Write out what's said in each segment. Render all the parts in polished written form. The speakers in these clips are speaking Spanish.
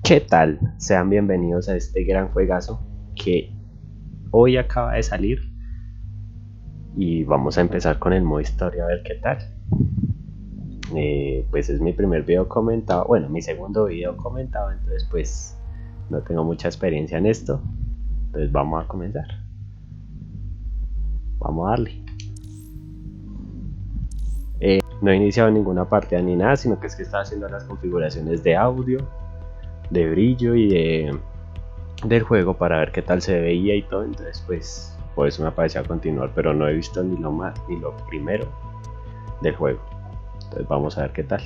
¿Qué tal? Sean bienvenidos a este gran juegazo que hoy acaba de salir y vamos a empezar con el modo historia a ver qué tal. Pues es mi primer video comentado, bueno, mi segundo video comentado, entonces pues no tengo mucha experiencia en esto, entonces vamos a comenzar. Vamos a darle. No he iniciado ninguna partida ni nada, sino que es que estaba haciendo las configuraciones de audio, de brillo y del juego para ver qué tal se veía y todo, entonces pues por eso me aparecía a continuar, pero no he visto ni lo más ni lo primero del juego, entonces vamos a ver qué tal.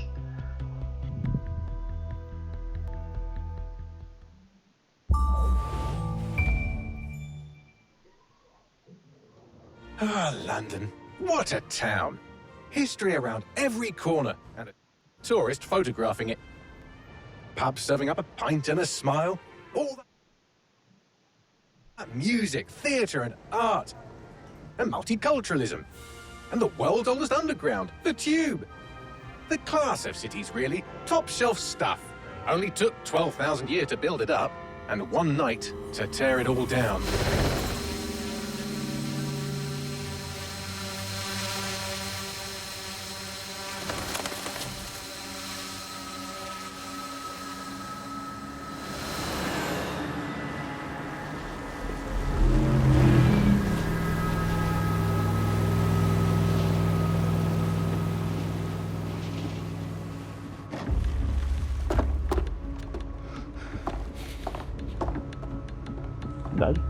Ah, London. What a town. History around every corner and a tourist photographing it. Pubs serving up a pint and a smile. All that music, theatre and art. And multiculturalism. And the world's oldest underground, the Tube. The class of cities, really. Top shelf stuff. Only took 12,000 years to build it up and one night to tear it all down.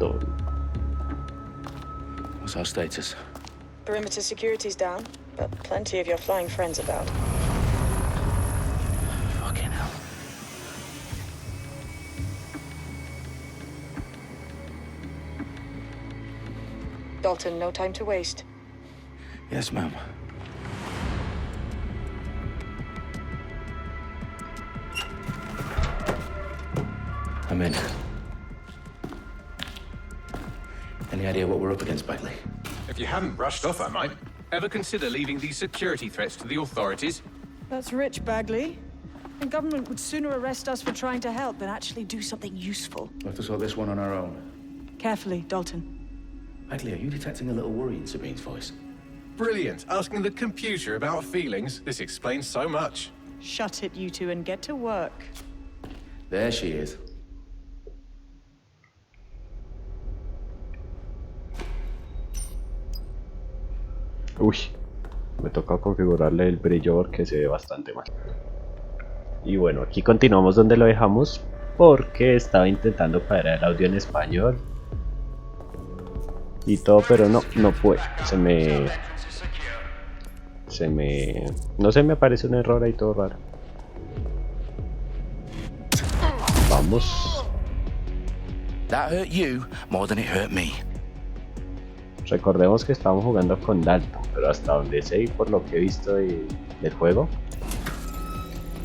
Dalton. What's our status? Perimeter security's down, but plenty of your flying friends about. Fucking hell. Dalton, no time to waste. Yes, ma'am. I'm in. Any idea what we're up against, Bagley? If you haven't brushed off, I might. Ever consider leaving these security threats to the authorities? That's rich, Bagley. The government would sooner arrest us for trying to help than actually do something useful. We'll have to sort this one on our own. Carefully, Dalton. Bagley, are you detecting a little worry in Sabine's voice? Brilliant. Asking the computer about feelings. This explains so much. Shut it, you two, and get to work. There she is. Uy, me toca configurarle el brillo porque se ve bastante mal. Y bueno, aquí continuamos donde lo dejamos porque estaba intentando cuadrar el audio en español y todo, pero no puede. No se me aparece un error ahí todo raro. Vamos. That hurt you more than it hurt me. Recordemos que estamos jugando con Dalton, pero hasta donde sé y por lo que he visto del juego,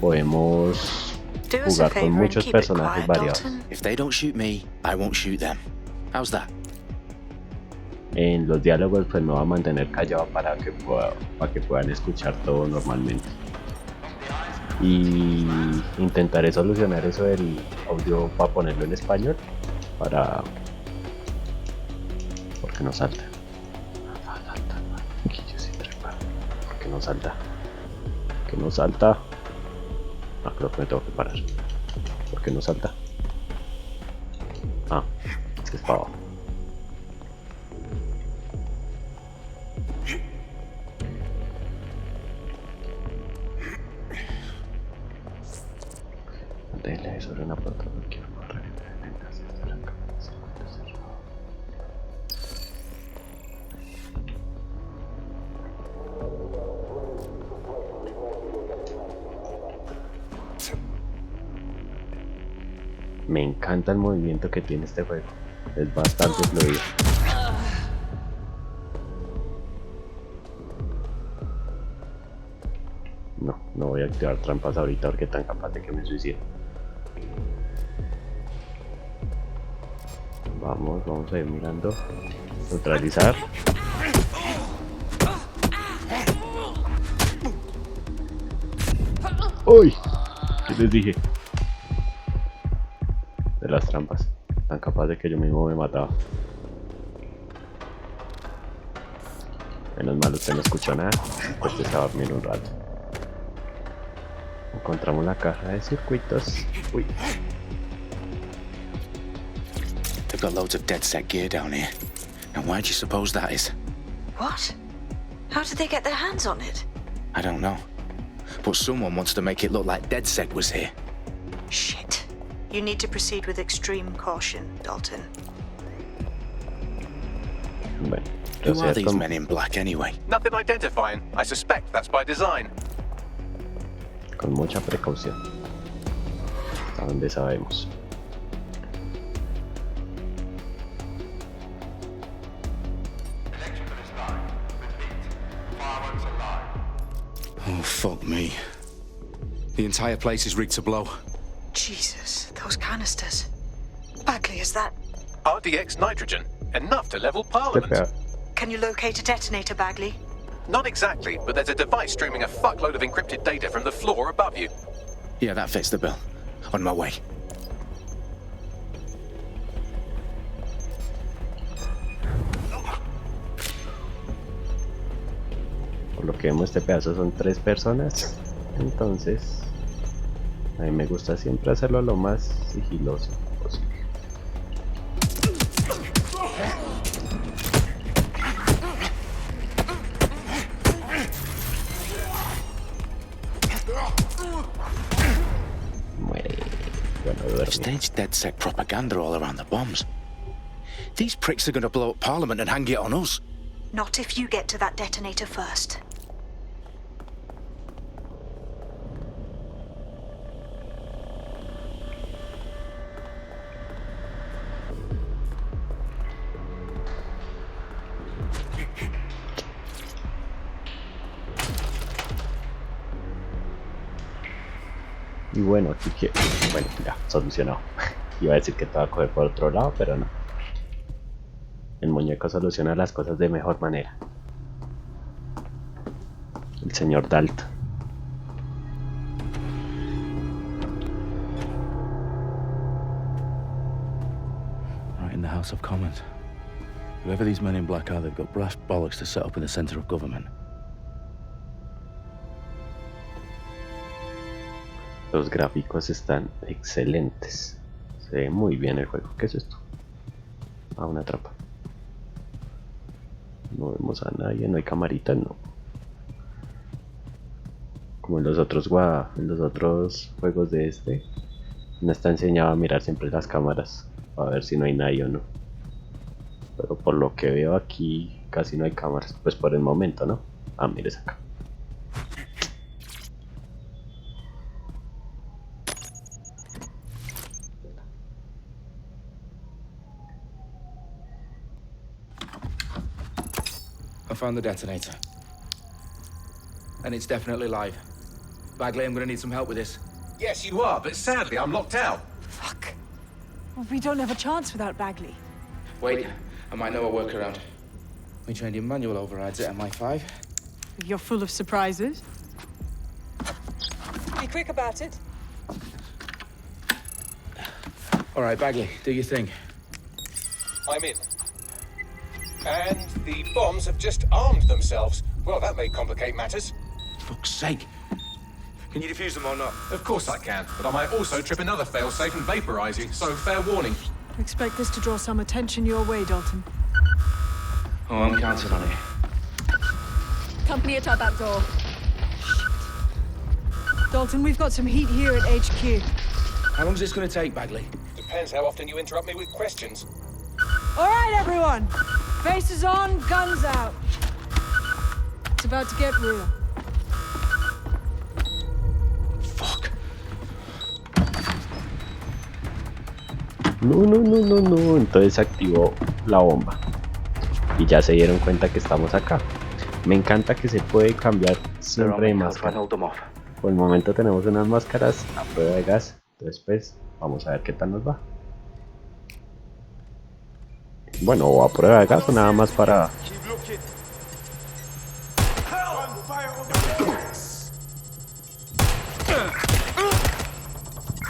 podemos jugar con muchos personajes variados. If they don't shoot me, I won't shoot them. How's that? En los diálogos pues me voy a mantener callado para que puedan escuchar todo normalmente. Y intentaré solucionar eso del audio para ponerlo en español porque no salta. ¿Por qué no salta? ¿Por qué no salta? Ah, creo que me tengo que parar. ¿Por qué no salta? Ah, es que es para abajo. Dele sobre una puerta, no quiero correr entre ventas desde la cámara, se encuentra cerrado. Me encanta el movimiento que tiene este juego, es bastante fluido. No voy a activar trampas ahorita porque tan capaz de que me suicide. Vamos a ir mirando. Neutralizar. ¡Uy! ¿Qué les dije? de las trampas. Tan capaz de que yo mismo me mataba. Menos mal usted no escuchó nada. Pues te estaba dormiendo un rato. Encontramos la caja de circuitos. Uy. They've got loads of dead set gear down here. Now why do you suppose that is? What? How did they get their hands on it? I don't know. But someone wants to make it look like DedSec was here. Shit. You need to proceed with extreme caution, Dalton. Bueno, Who are these men in black anyway? Nothing identifying. I suspect that's by design. Con mucha precaución. Hasta donde sabemos. Oh, fuck me. The entire place is rigged to blow. Jesus, those canisters. Bagley, is that... RDX nitrogen. Enough to level Qué Parliament. feo. Can you locate a detonator, Bagley? Not exactly, but there's a device streaming a fuckload of encrypted data from the floor above you. Yeah, that fits the bill. On my way. Por lo que vemos, este pedazo son 3 personas. Entonces, a mí me gusta siempre hacerlo lo más sigiloso posible. Muere. Bueno, duerme. Staged DedSec propaganda all around the bombs. These pricks are gonna blow up Parliament and hang it on us. Not if you get to that detonator first. Y bueno, aquí que... Bueno, ya, solucionado. Iba a decir que te va a coger por otro lado, pero no. El muñeco soluciona las cosas de mejor manera. El señor Dalton. Right in the House of Commons. Whoever these men in black are, they've got brass bollocks to set up in the center of government. Los gráficos están excelentes. Se ve muy bien el juego. ¿Qué es esto? Ah, una trampa. No vemos a nadie, no hay camaritas, no. Como en los otros juegos de este, no está enseñado a mirar siempre las cámaras a ver si no hay nadie o no. Pero por lo que veo aquí casi no hay cámaras, pues por el momento, ¿no? Ah, mires acá. I found the detonator. And it's definitely live. Bagley, I'm gonna need some help with this. Yes, you are, but sadly I'm locked out. Fuck. Well, we don't have a chance without Bagley. Wait, I might know a workaround. We trained in manual overrides at MI5. You're full of surprises. Be quick about it. All right, Bagley, do your thing. I'm in. And the bombs have just armed themselves. Well, that may complicate matters. Fuck's sake. Can you defuse them or not? Of course I can, but I might also trip another failsafe and vaporize you, so fair warning. Expect this to draw some attention your way, Dalton. Oh, I'm counting on it. Company at our back door. Dalton, we've got some heat here at HQ. How long is this gonna take, Bagley? Depends how often you interrupt me with questions. All right, everyone. Faces on, guns out. It's about to get real. Fuck. No. Entonces activó la bomba. Y ya se dieron cuenta que estamos acá. Me encanta que se puede cambiar siempre de máscara. Por el momento tenemos unas máscaras a prueba de gas. Entonces pues vamos a ver qué tal nos va. Bueno, o a prueba de gas o nada más para...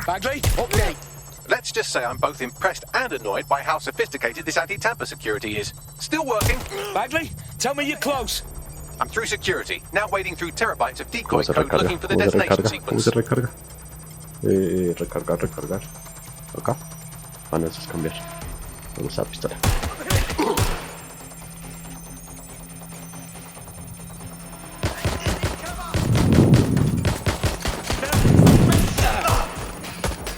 Bagley, okay. Let's just say I'm both impressed and annoyed by how sophisticated this anti-tamper security is. Still working. Bagley, tell me you're close. I'm through security, now wading through terabytes of decoy ¿Cómo se code recarga? looking for the ¿Cómo se detonation recarga? ¿Cómo sequence. se recarga? Recargar. Acá. Ah, no, eso es cambiar. Me gusta la pistola.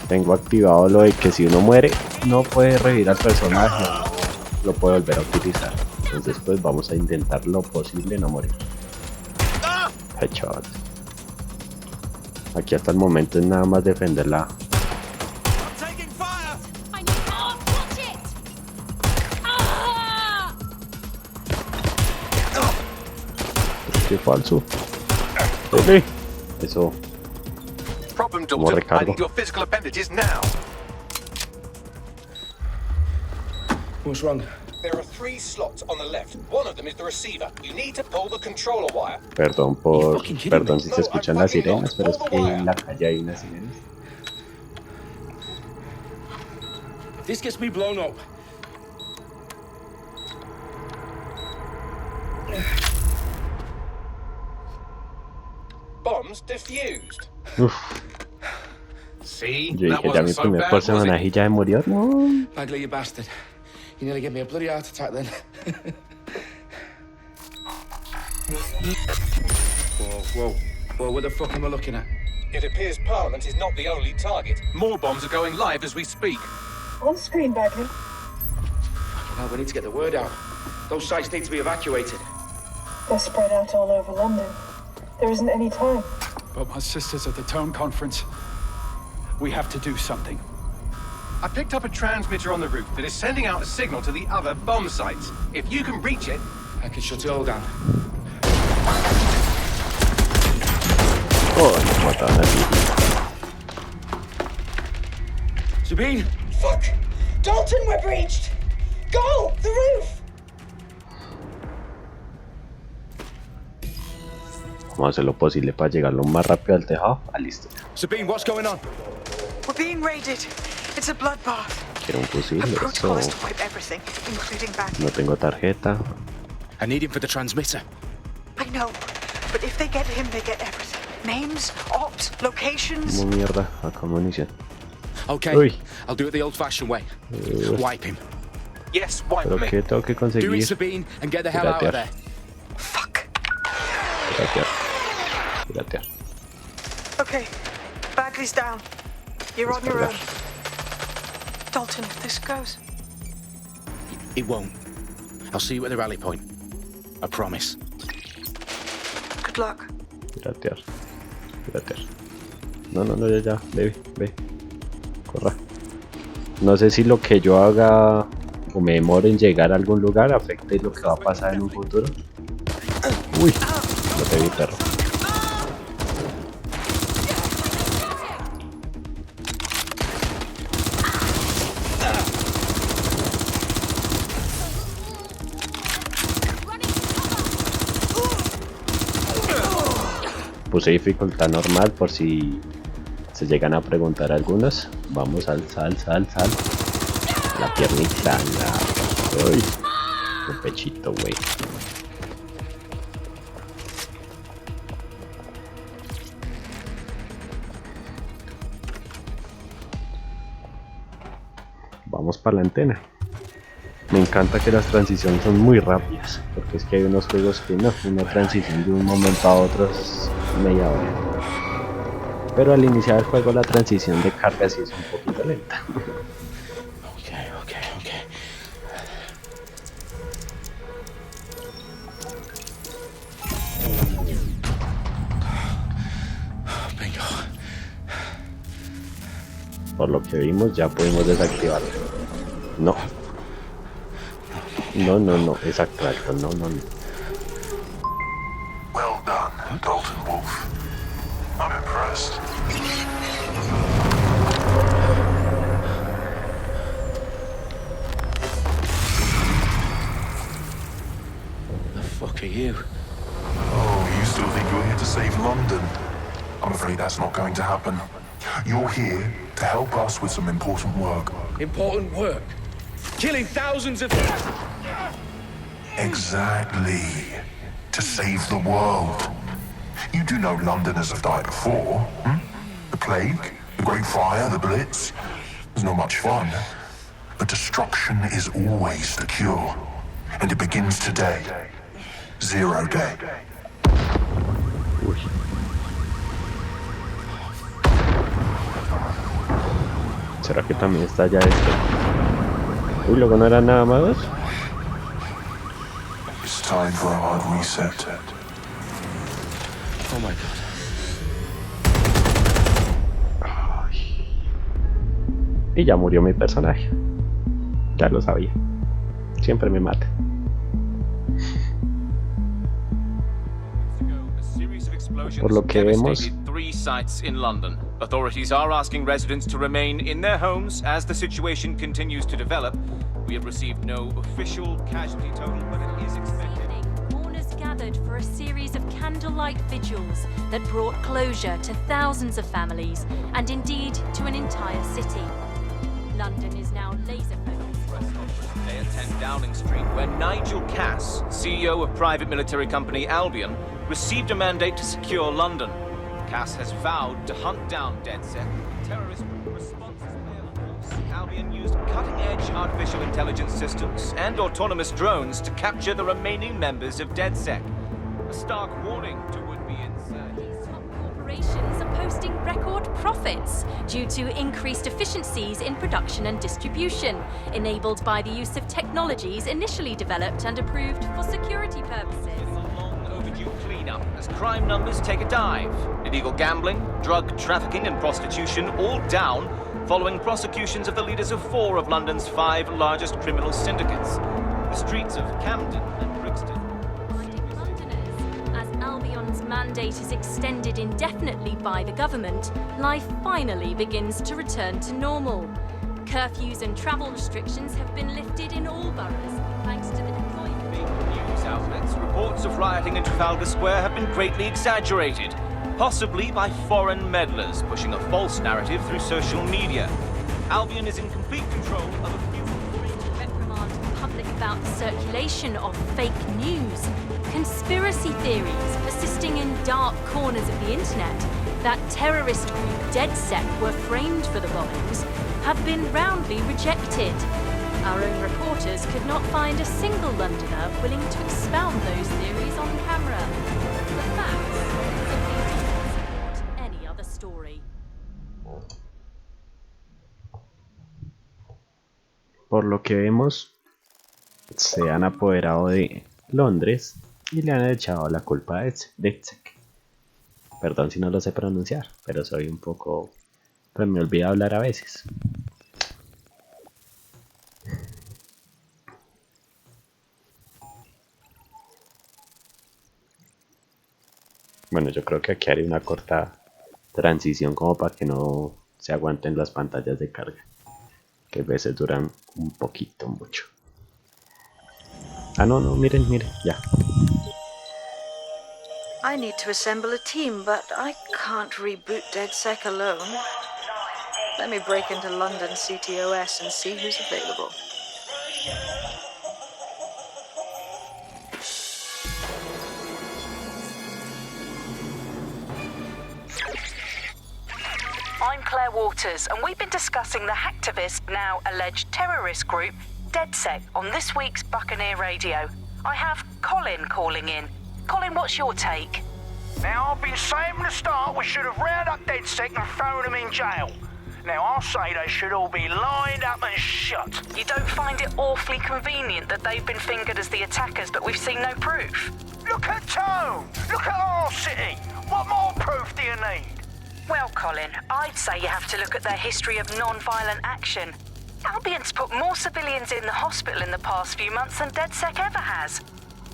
Tengo activado lo de que si uno muere no puede revivir al personaje, lo puede volver a utilizar. Entonces pues vamos a intentar lo posible no morir. Headshot. Aquí hasta el momento es nada más defenderla. Qué falso. Eso. Problem, Como Dalton. I recargo. need your physical appendages now. What's wrong? There are 3 slots on the left. One of them is the receiver. You need to pull the controller wire. Perdón si se escuchan las sirenas, pero es que en la calle hay unas sirenas. This gets me blown up. Bombs defused. Uf, See? yo That dije ya mi wasn't so primer bad, was it? personaje ya murió. No. Bagley, you bastard. You nearly gave me a bloody heart attack then. Whoa, what the fuck am I looking at? It appears Parliament is not the only target. More bombs are going live as we speak. On screen, Bagley. Now we need to get the word out. Those sites need to be evacuated. They're spread out all over London. There isn't any time. But my sister's at the town conference. We have to do something. I picked up a transmitter on the roof that is sending out a signal to the other bomb sites. If you can reach it... I can shut it all down. Oh, nos mataron así. Sabine! Fuck! Dalton, we're breached! Go! The roof! Vamos a hacer lo posible para llegar lo más rápido al tejado. Ah, listo. Sabine, what's going on? We're being raided. It's a bloodbath. Quiero un fusil, The protocol eso. is to wipe everything, including Bagley. No tengo tarjeta. I need him for the transmitter. I know, but if they get him, they get everything. Names, ops, locations. Como mierda, acá munición. Okay, Uy. I'll do it the old-fashioned way. Wipe him. Yes, wipe Pero me. que tengo que Do it, conseguir. Sabine, and get the hell out of there. Fuck. Piratear. Okay, Bagley's down. You're on your own. Dalton, if this goes. It won't. I'll see you at the rally point. I promise. Good luck. Piratear. No, ya. Ve. Corra. No sé si lo que yo haga o me demore en llegar a algún lugar afecte lo que va a pasar en un futuro. Uy, lo te vi, perro. Puse dificultad normal por si se llegan a preguntar algunos. Vamos al sal. La piernita, Uy, un pechito, güey. Vamos para la antena. Me encanta que las transiciones son muy rápidas, porque es que hay unos juegos que no, una transición de un momento a otro es media hora. Pero al iniciar el juego la transición de carga sí es un poquito lenta. Okay. Bingo. Por lo que vimos ya pudimos desactivarlo. No, exacto, no. Well done, Dalton Wolf. I'm impressed. The fuck are you? Oh, you still think you're here to save London? I'm afraid that's not going to happen. You're here to help us with some important work. Important work. Killing thousands of... Exactly. To save the world. You do know Londoners have died before, hmm? The plague, the Great Fire, the Blitz. It's not much fun. But destruction is always the cure. And it begins today. 0 day. ¿Será que también está ya esto? Uy, luego no eran nada más. It's time for a hard reset. Oh my god. Y ya murió mi personaje. Ya lo sabía. Siempre me mata. Por lo que vemos, 3 sites in London. Authorities are asking residents to remain in their homes as the situation continues to develop. We have received no official casualty total, but it is expected. Mourners gathered for a series of candlelight vigils that brought closure to thousands of families and indeed to an entire city. London is now laser-focused. Today at 10 Downing Street, where Nigel Cass, CEO of private military company Albion, received a mandate to secure London. Cass has vowed to hunt down DedSec. Terrorist responses Albion used cutting-edge artificial intelligence systems and autonomous drones to capture the remaining members of DedSec. A stark warning to would-be insurgents. Top corporations are posting record profits due to increased efficiencies in production and distribution, enabled by the use of technologies initially developed and approved for security purposes. Cleanup as crime numbers take a dive. Illegal gambling, drug trafficking and prostitution all down following prosecutions of the leaders of 4 of London's 5 largest criminal syndicates. The streets of Camden and Brixton. Londoners, as Albion's mandate is extended indefinitely by the government, life finally begins to return to normal. Curfews and travel restrictions have been lifted in all boroughs thanks to the deployment. News outlets, reports of rioting in Trafalgar Square have been greatly exaggerated, possibly by foreign meddlers pushing a false narrative through social media. Albion is in complete control of a few... reprimand the public about the circulation of fake news, conspiracy theories persisting in dark corners of the internet that terrorist group DedSec were framed for the bombings have been roundly rejected. Our own reporters could not find a single Londoner willing to expound those theories on camera. The facts simply don't support any other story. por lo que vemos, se han apoderado de Londres y le han echado la culpa a DedSec. Perdón si no lo sé pronunciar, pero soy un poco... pues me olvido hablar a veces. Bueno, yo creo que aquí haré una corta transición como para que no se aguanten las pantallas de carga, que a veces duran un poquito mucho. Ah, no, miren, ya. I need to assemble a team, but I can't reboot DedSec alone. Let me break into London CTOS and see who's available. I'm Claire Waters, and we've been discussing the hacktivist, now alleged terrorist group, DedSec, on this week's Buccaneer Radio. I have Colin calling in. Colin, what's your take? Now, I've been saying from the start we should have rounded up DedSec and thrown them in jail. Now, I'll say they should all be lined up and shot. You don't find it awfully convenient that they've been fingered as the attackers, but we've seen no proof? Look at Tone! Look at our city! What more proof do you need? Well, Colin, I'd say you have to look at their history of non-violent action. Albion's put more civilians in the hospital in the past few months than DedSec ever has.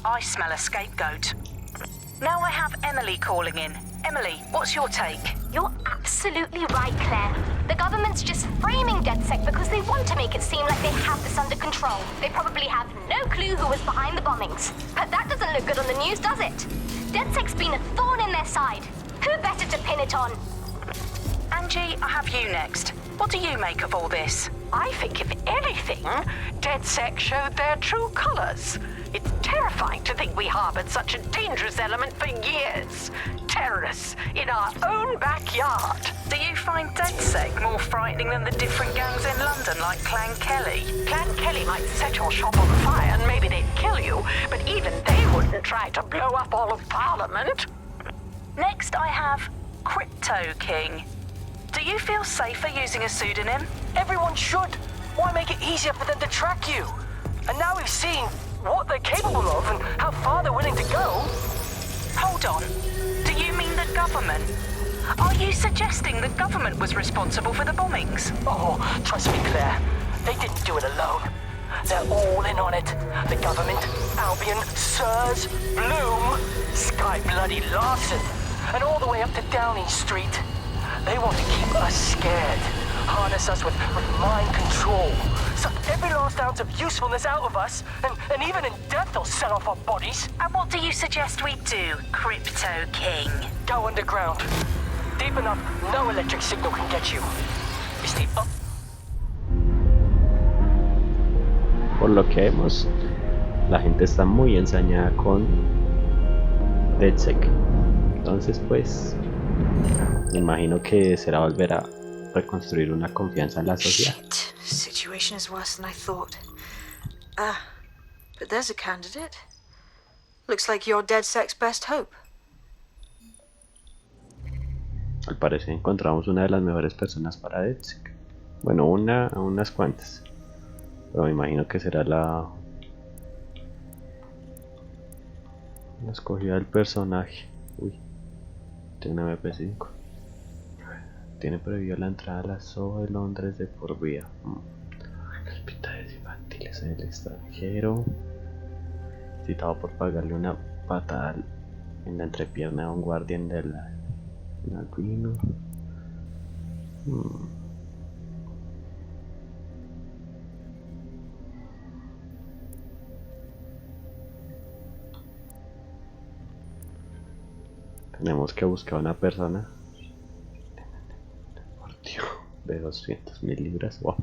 I smell a scapegoat. Now I have Emily calling in. Emily, what's your take? You're absolutely right, Claire. The government's just framing DedSec because they want to make it seem like they have this under control. They probably have no clue who was behind the bombings. But that doesn't look good on the news, does it? DedSec's been a thorn in their side. Who better to pin it on? Angie, I have you next. What do you make of all this? I think, if anything, DedSec showed their true colors. It's terrifying to think we harbored such a dangerous element for years. Terrorists in our own backyard. Do you find DedSec more frightening than the different gangs in London, like Clan Kelly? Clan Kelly might set your shop on fire and maybe they'd kill you, but even they wouldn't try to blow up all of Parliament. Next, I have Crypto King. Do you feel safer using a pseudonym? Everyone should. Why make it easier for them to track you? And now we've seen what they're capable of and how far they're willing to go. Hold on. Do you mean the government? Are you suggesting the government was responsible for the bombings? Oh, trust me, Claire. They didn't do it alone. They're all in on it. The government, Albion, Sirs, Bloom, Sky Bloody Larson, and all the way up to Downing Street. They want to keep us scared, harness us with mind control, suck every last ounce of usefulness out of us, and even in death they'll set off our bodies. And what do you suggest we do, Crypto King? Go underground. Deep enough, no electric signal can get you. It's the Por lo que vemos, la gente está muy ensañada con DedSec. Entonces pues me imagino que será volver a reconstruir una confianza en la sociedad. Shit. Situation is worse than I thought. But there's a candidate. Looks like you're DedSec's best hope. Al parecer encontramos una de las mejores personas para DedSec. Bueno, unas cuantas. Pero me imagino que será la escogida del personaje. Uy, tiene una MP5. Tiene prohibido la entrada a la zoo de Londres de por vida. Hospitales infantiles en el extranjero. Citado por pagarle una patada en la entrepierna a un guardián de Latino. Tenemos que buscar una persona de 200.000 libras. Wow.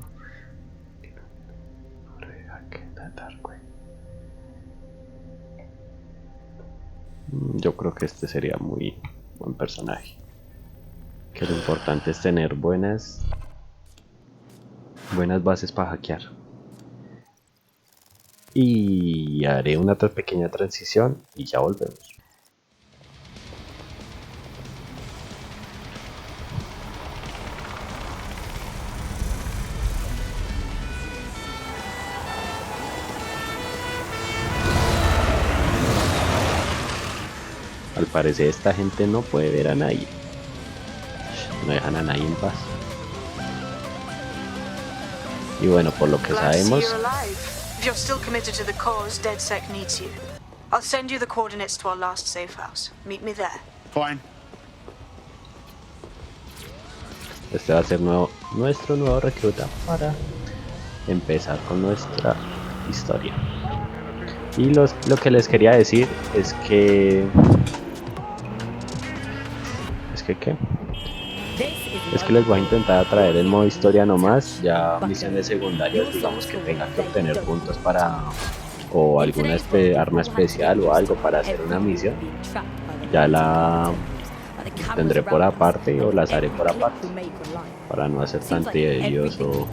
Yo creo que este sería muy buen personaje. Que lo importante es tener buenas bases para hackear. Y haré una pequeña transición y ya volvemos. Al parecer esta gente no puede ver a nadie. No dejan a nadie en paz. Y bueno, por lo que sabemos... If you're still committed to the cause, DedSec needs you. I'll send you the coordinates to our last safe house. Meet me there. Fine. Este va a ser nuestro nuevo recluta para empezar con nuestra historia. Y lo que les quería decir es que... ¿qué? Es que les voy a intentar traer el modo historia nomás, ya misiones secundarias, digamos que tengan que obtener puntos para o alguna arma especial o algo para hacer una misión, ya la tendré por aparte o las haré por aparte para no hacer tan tedioso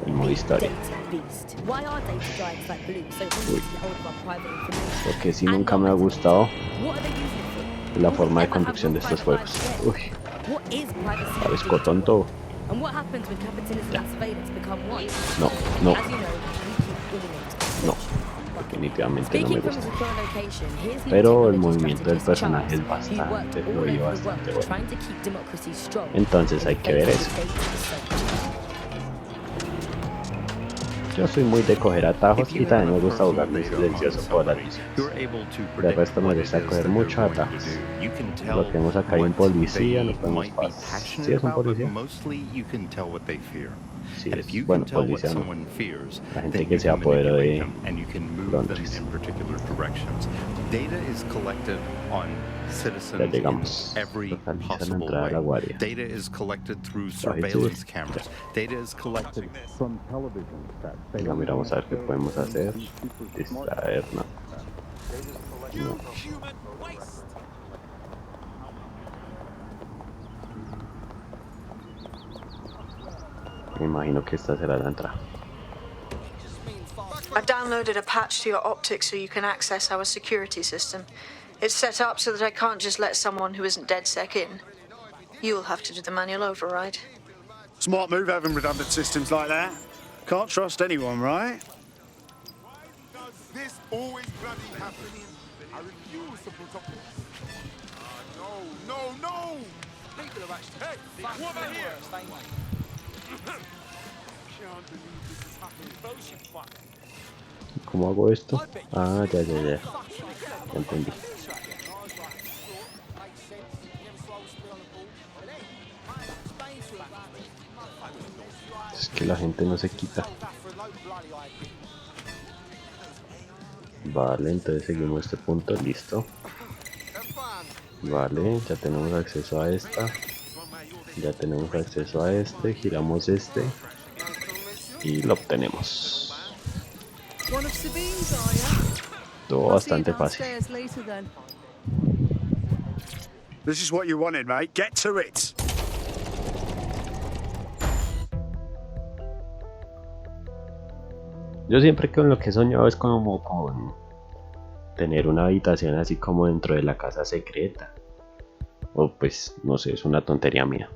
el modo historia. Uy. Lo que sí nunca me ha gustado la forma de conducción de estos juegos. Uy, parezco tonto. Ya. No, definitivamente no me gusta. Pero el movimiento del personaje es bastante fluido, bastante bueno. Entonces hay que ver eso. Yo soy muy de coger atajos y también me gusta jugar muy silencioso por las misiones. De resto me gusta coger muchos atajos. Lo tenemos acá, hay un policía, no podemos pasar. ¿Sí es un policía? Sí, es, bueno, policía no. La gente que se apoderó de Londres. Ya llegamos. Localiza la entrada de la guardia. Data is collected through surveillance cameras. Data is collected from television sets. Venga, mira, vamos a ver qué podemos hacer. Distraernos. No. Me imagino que esta será la entrada. I've downloaded a patch to your optics so you can access our security system. It's set up so that I can't just let someone who isn't DedSec in. You'll have to do the manual override. Smart move having redundant systems like that. Can't trust anyone, right? Why does this always bloody happen? I refuse to put up with this. No! People are actually... Hey, over here! Can't believe this is happening. Bullshit fuck. ¿Cómo hago esto? Ah, ya. Ya entendí. Es que la gente no se quita. Vale, entonces seguimos este punto, listo. Vale, ya tenemos acceso a esta. Ya tenemos acceso a este, giramos este y lo obtenemos. Todo bastante fácil. This is what you wanted, mate. Get to it. Yo siempre con lo que he soñado es como con tener una habitación así como dentro de la casa secreta. O pues, no sé, es una tontería mía.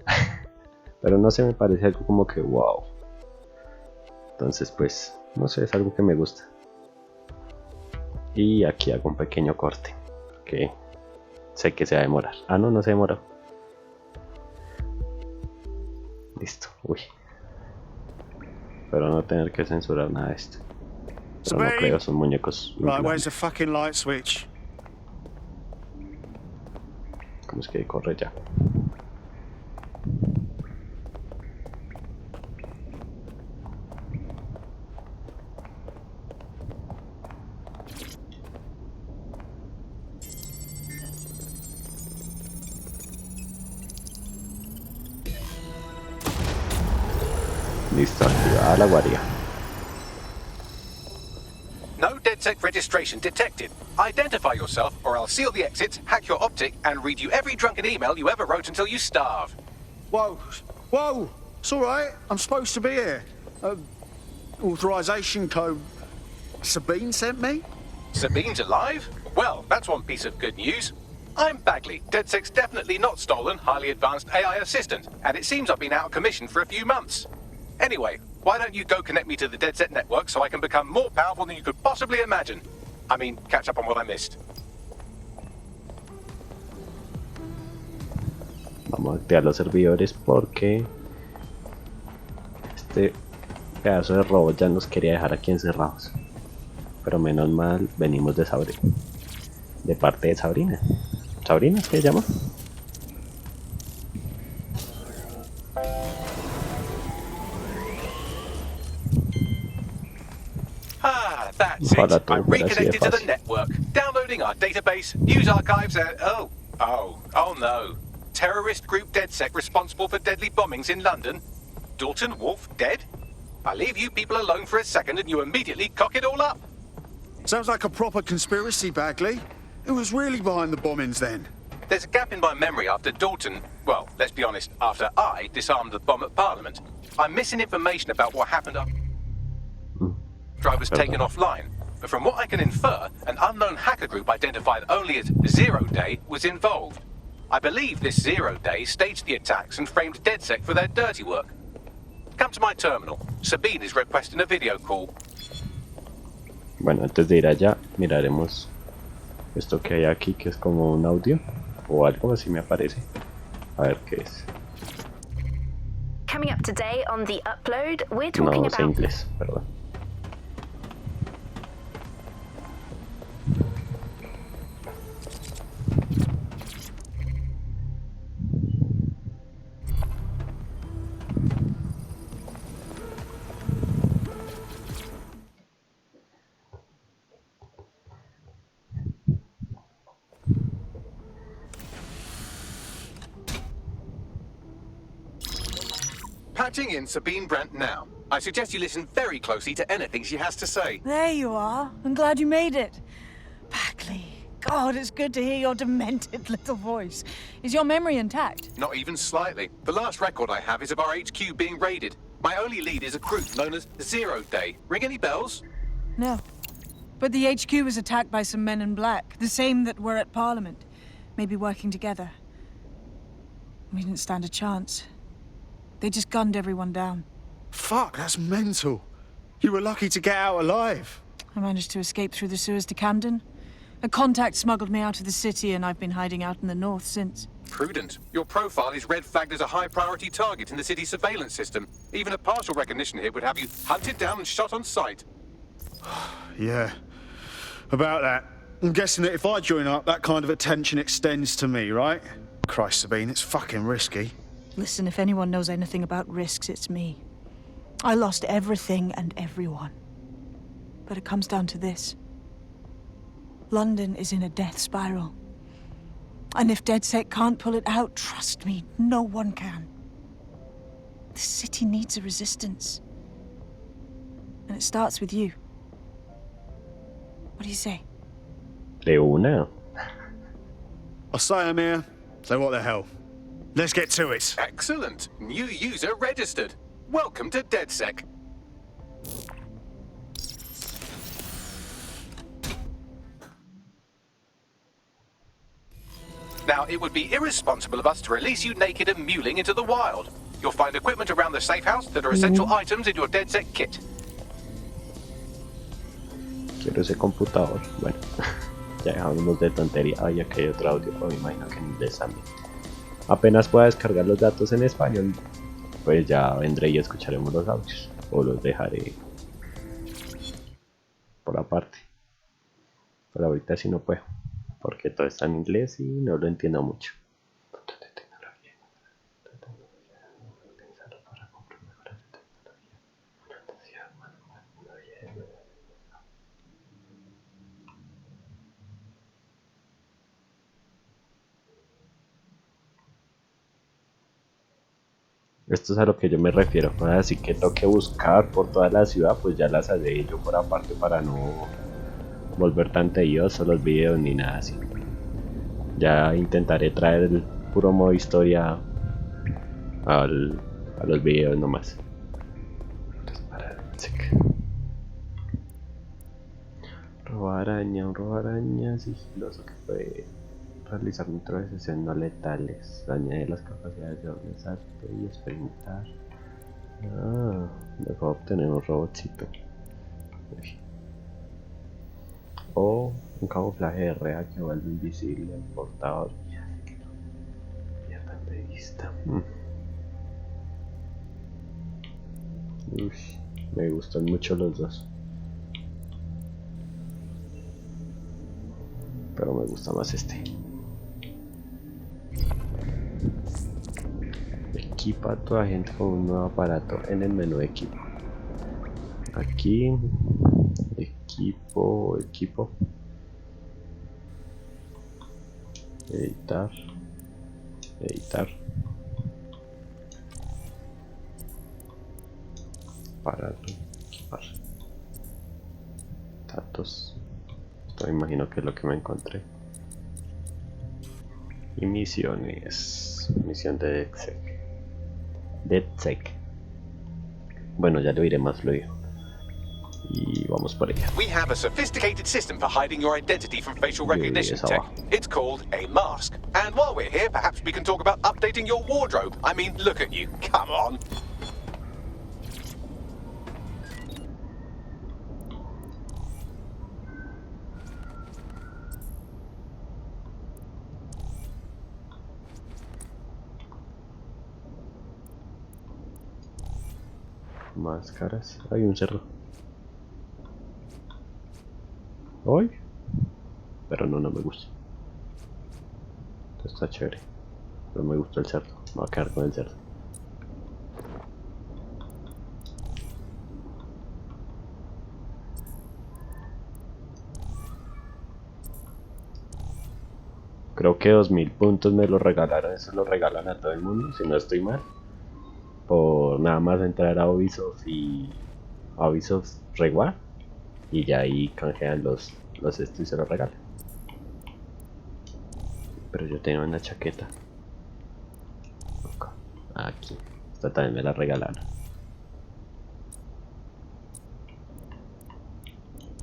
Pero no sé, me parece algo como que wow. Entonces pues, no sé, es algo que me gusta. Y aquí hago un pequeño corte. Que sé que se va a demorar. Ah, no se demora. Listo, uy. Espero no tener que censurar nada de esto. Pero no creo, son muñecos. Right, where's the fucking light switch? ¿Cómo es que corre ya? Listo, activada la guardia. No DedSec registration detected. Identify yourself or I'll seal the exits, hack your optic, and read you every drunken email you ever wrote until you starve. Whoa! It's alright. I'm supposed to be here. Authorization code Sabine sent me? Sabine's alive? Well, that's one piece of good news. I'm Bagley, DedSec's definitely not stolen, highly advanced AI assistant, and it seems I've been out of commission for a few months. Anyway, why don't you go connect me to the DedSec network so I can become more powerful than you could possibly imagine? I mean, catch up on what I missed. Vamos a activar los servidores porque este pedazo de robot ya nos quería dejar aquí encerrados. Pero menos mal venimos de Sabrina. De parte de Sabrina. ¿Sabrina es que se llama? That's it. I'm reconnected to the network, downloading our database, news archives, and oh no. Terrorist group DedSec responsible for deadly bombings in London. Dalton Wolf dead? I leave you people alone for a second and you immediately cock it all up. Sounds like a proper conspiracy, Bagley. Who was really behind the bombings then? There's a gap in my memory after Dalton, well, let's be honest, after I disarmed the bomb at Parliament. I'm missing information about what happened after I was taken offline. But from what I can infer, an unknown hacker group identified only as Zero Day was involved. I believe this Zero Day staged the attacks and framed DedSec for their dirty work. Come to my terminal. Sabine is requesting a video call. Bueno, antes de ir allá, miraremos esto que hay aquí, que es como un audio o algo así me aparece. A ver qué es. Coming up today on the upload, we're talking No sé inglés, perdón. Patching in Sabine Brandt now. I suggest you listen very closely to anything she has to say. There you are. I'm glad you made it. Backley. God, it's good to hear your demented little voice. Is your memory intact? Not even slightly. The last record I have is of our HQ being raided. My only lead is a group known as 0 Day. Ring any bells? No. But the HQ was attacked by some men in black, the same that were at Parliament. Maybe working together. We didn't stand a chance. They just gunned everyone down. Fuck, that's mental. You were lucky to get out alive. I managed to escape through the sewers to Camden. A contact smuggled me out of the city, and I've been hiding out in the north since. Prudent. Your profile is red flagged as a high-priority target in the city's surveillance system. Even a partial recognition here would have you hunted down and shot on sight. Yeah, about that. I'm guessing that if I join up, that kind of attention extends to me, right? Christ, Sabine, it's fucking risky. Listen, if anyone knows anything about risks, it's me. I lost everything and everyone. But it comes down to this. London is in a death spiral. And if DedSec can't pull it out, trust me, no one can. The city needs a resistance. And it starts with you. What do you say? De una. I say I'm here, so what the hell? Let's get to it. Excellent. New user registered. Welcome to DedSec. Now, it would be irresponsible of us to release you naked and mewling into the wild. You'll find equipment around the safe house that are essential items in your DedSec kit. Quiero ese computador. Bueno, ya dejamos de tontería. Ay, aquí hay otro audio, pero me imagino que en inglés también. Apenas pueda descargar los datos en español, pues ya vendré y escucharemos los audios. O los dejaré por aparte. Pero ahorita sí no puedo, porque todo está en inglés y no lo entiendo mucho. Esto es a lo que yo me refiero, así que toque buscar por toda la ciudad, pues ya las haré yo por aparte para no volver tan tedioso los videos ni nada así. Ya intentaré traer el puro modo historia a los videos nomás. Un robo araña sigiloso que puede realizar dentro de sesiones no letales. Añade las capacidades de doble salto y experimentar. Me puedo obtener un robotcito. O un camuflaje de rea que vuelve invisible al portador. Pierdan de vista. Me gustan mucho los dos. Pero me gusta más este. Equipa a tu agente con un nuevo aparato en el menú de equipo. Aquí, equipo, editar, aparato, equipar, datos. Esto me imagino que es lo que me encontré. Y misiones, misión de DedSec. Bueno, ya lo iré más fluido. Y vamos por ella. We have a sophisticated system for hiding your identity from facial recognition tech. It's called a mask. And while we're here, perhaps we can talk about updating your wardrobe. I mean, look at you. Come on. Máscaras. Hay un cerdo. Hoy. Pero no me gusta. Esto está chévere. Pero me gusta el cerdo. Me voy a quedar con el cerdo. Creo que 2000 puntos me lo regalaron. Eso lo regalan a todo el mundo, si no estoy mal. Por por nada más entrar a Ubisoft y a Ubisoft Reward y ya ahí canjean los estos y se los regalan. Pero yo tengo una chaqueta aquí, esta también me la regalaron.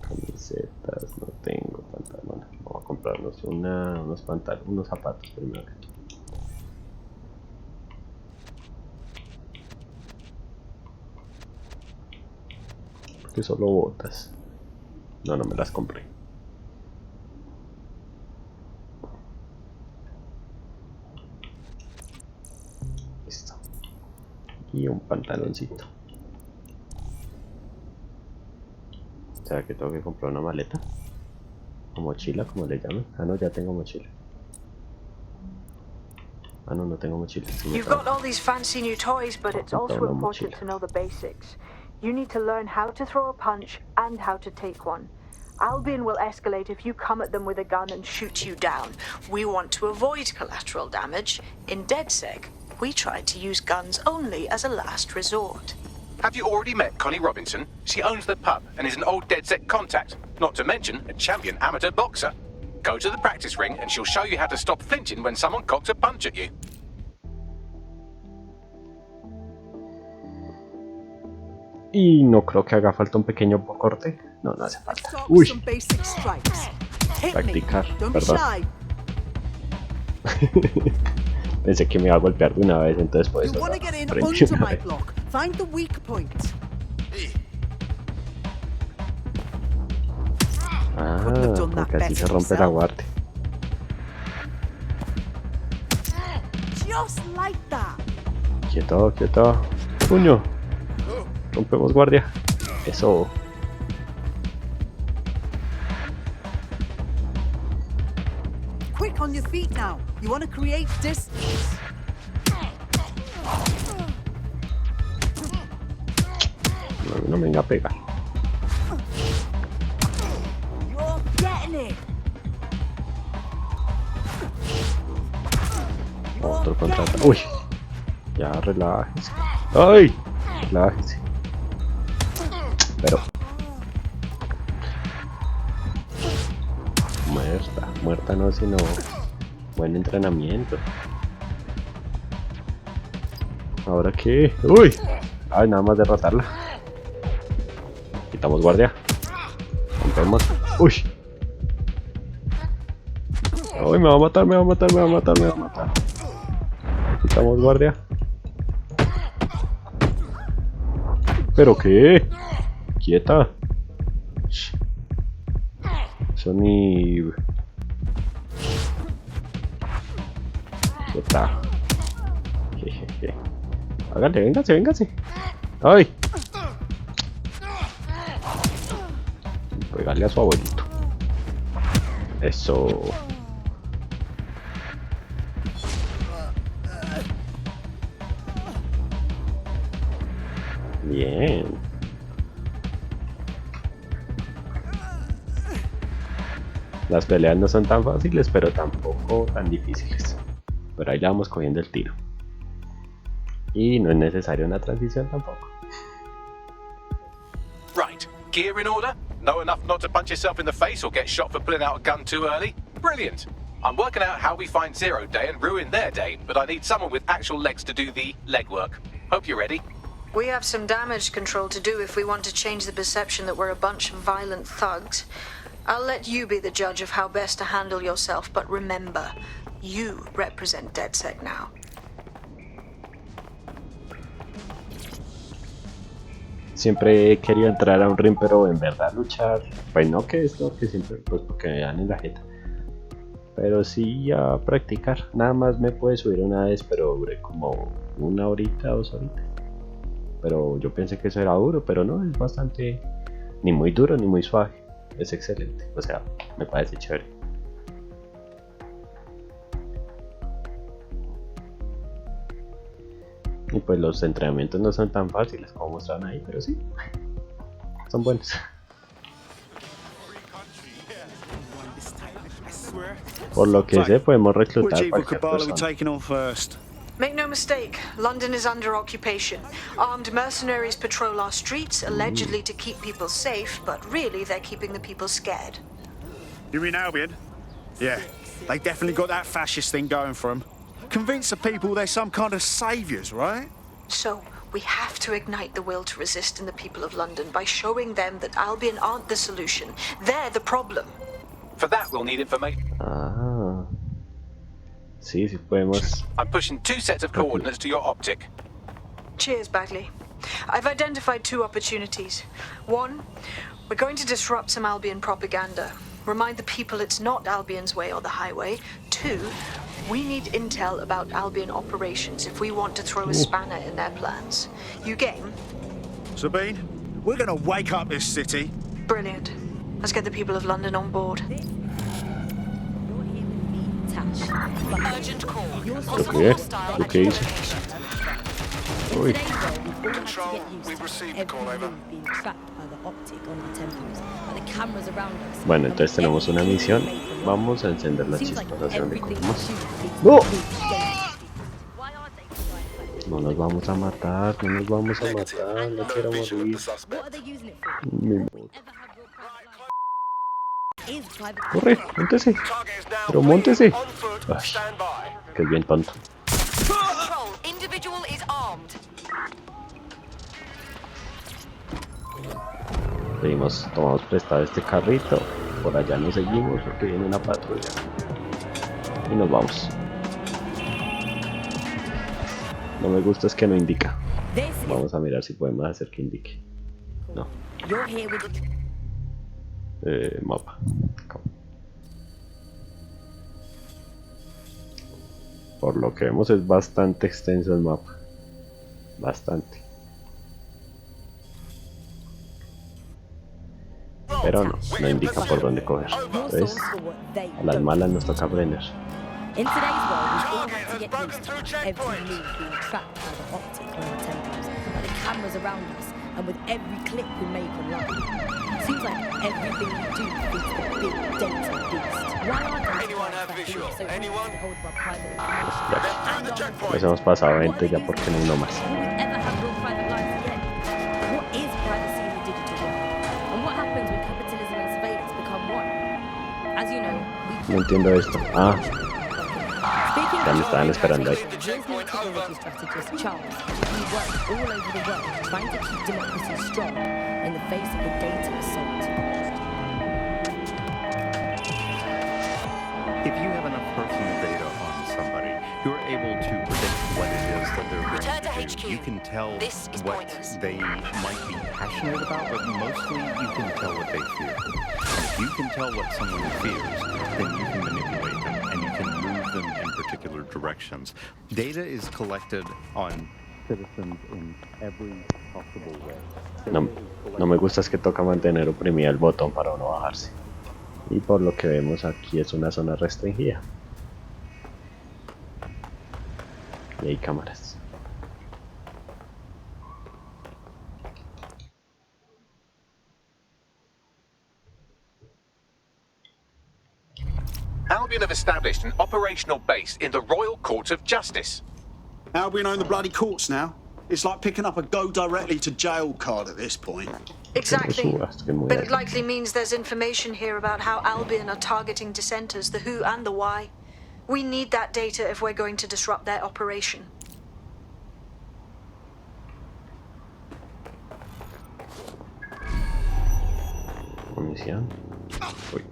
Camisetas no tengo, pantalones, vamos a comprarnos unos pantalones, unos zapatos primero que todo. Porque solo botas. No me las compré. Listo. Y un pantaloncito. O sea que tengo que comprar una maleta. O mochila, como le llaman. Ah, no, ya tengo mochila. Ah, no tengo mochila. Sí, You've got all these fancy new toys, but it's also important to know the basics. You need to learn how to throw a punch and how to take one. Albion will escalate if you come at them with a gun and shoot you down. We want to avoid collateral damage. In DedSec, we try to use guns only as a last resort. Have you already met Connie Robinson? She owns the pub and is an old DedSec contact, not to mention a champion amateur boxer. Go to the practice ring and she'll show you how to stop flinching when someone cocks a punch at you. Y no creo que haga falta un pequeño corte. No hace falta. Uy. Practicar, perdón. Pensé que me iba a golpear de una vez, entonces por eso aprendí una vez. Porque así se rompe la guardia. Quieto. Puño. Rompemos guardia. Eso. Quick on your feet now. You want to create distance. No me venga a pegar. You're getting it. Otro contrato. Uy. Ya relájese. Ay. Relájese. Pero muerta no, sino buen entrenamiento. ¿Ahora qué? ¡Uy! Ay, nada más derrotarla. Quitamos guardia. Rompemos. ¡Uy! ¡Uy! Me va a matar. Quitamos guardia. ¿Pero qué? Quieta. Sony. Quieta. Jejeje. Hágale, véngase. ¡Ay! Pégale a su abuelito. Eso. Bien. Las peleas no son tan fáciles, pero tampoco tan difíciles. Pero ahí le vamos cogiendo el tiro. Y no es necesaria una transición tampoco. Right, gear in order? Know enough not to punch yourself in the face or get shot for pulling out a gun too early? Brilliant! I'm working out how we find Zero Day and ruin their day, but I need someone with actual legs to do the legwork. Hope you're ready. We have some damage control to do if we want to change the perception that we're a bunch of violent thugs. I'll let you be the judge of how best to handle yourself, but remember, you represent DedSec now. Siempre he querido entrar a un ring, pero en verdad luchar, pues no que es lo que siempre, pues porque me dan en la jeta. Pero sí a practicar, nada más me puede subir una vez, pero duré como 1 horita, 2 horitas. Pero yo pensé que eso era duro, pero no, es bastante, ni muy duro ni muy suave, es excelente, o sea, me parece chévere. Y pues los entrenamientos no son tan fáciles como mostraron ahí, pero sí, son buenos. Por lo que sé, podemos reclutar cualquier persona. Make no mistake, London is under occupation. Armed mercenaries patrol our streets, allegedly to keep people safe, but really they're keeping the people scared. You mean Albion? Yeah, they definitely got that fascist thing going for them. Convince the people they're some kind of saviours, right? So, we have to ignite the will to resist in the people of London by showing them that Albion aren't the solution. They're the problem. For that, we'll need information. Ah. Sí, sí podemos. I'm pushing 2 sets of coordinates to your optic. Cheers, Bagley. I've identified 2 opportunities. 1, we're going to disrupt some Albion propaganda. Remind the people it's not Albion's way or the highway. 2, we need intel about Albion operations if we want to throw a spanner in their plans. You game? Sabine, we're gonna wake up this city. Brilliant. Let's get the people of London on board. Urgent call. Okay. Okay. Uy. Control, we've received the call over. Bueno, entonces tenemos una misión. Vamos a encender la chispa. No sé dónde cogemos. ¡No! No nos vamos a matar, no nos vamos a matar, no quiero morir. Corre, móntese. Pero móntese. Ay, que es bien tonto. Tomamos prestado este carrito. Por allá nos seguimos porque viene una patrulla. Y nos vamos. No me gusta es que no indica. Vamos a mirar si podemos hacer que indique. No. Mapa. Por lo que vemos es bastante extenso el mapa. Bastante. Pero no indica por dónde coger. Entonces, a las malas nos toca aprender. In today's world, we all have to get used to every move being tracked by the optic on our temples, by the cameras around us, and with every click we make online. Seems like everything we do feeds the big data beast. Why aren't anyone have visual? Anyone? Pues hemos pasado 20 ya porque no uno más. Will we ever have real private lives again? What is privacy in the digital world? And what happens when capitalism and surveillance become one? As you know, no entiendo esto. Ah. Ya me estaban esperando ahí. Technology strategist Charles, he works all over the world trying to keep democracy strong in the face of the data assault. If you have enough personal data on somebody, you're able to predict what it is that they're going to do. You can tell what they might be passionate about, but mostly you can tell what they fear. And if you can tell what someone fears, then you can manipulate them and you can move them in particular directions. Data is collected on citizens in every possible way. No me gusta es que toca mantener oprimida el botón para no bajarse. Y por lo que vemos aquí es una zona restringida. Y hay cámaras. Albion have established an operational base in the Royal Court of Justice. Albion own the bloody courts now. It's like picking up a go directly to jail card at this point. Exactly. But it likely means there's information here about how Albion are targeting dissenters, the who and the why. We need that data if we're going to disrupt their operation. Munición. Uy.